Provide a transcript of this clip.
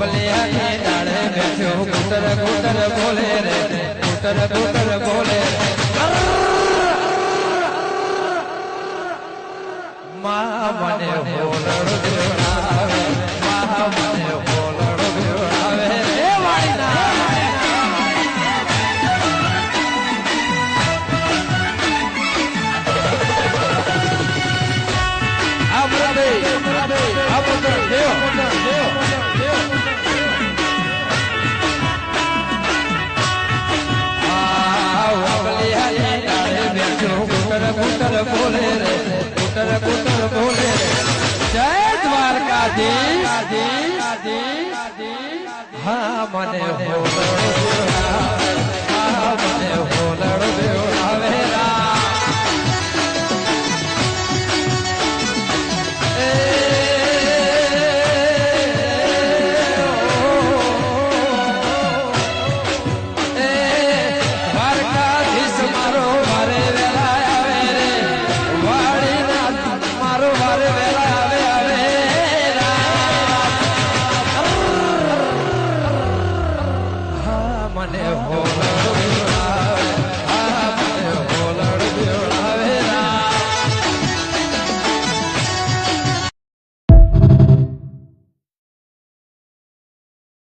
પલિયાની ડાળે બેઠો કુતર કુતર બોલે રે કુતર કુતર બોલે માં મને બોલડો દેવડાવે માં મને બોલડો દેવડાવે રે વાળીના કુતર બોલે રે કુતર કુતર બોલે રે જય દ્વારકાધીશ હા મને હોલડો દેવડાવે હા મને હોલડો દેવડાવે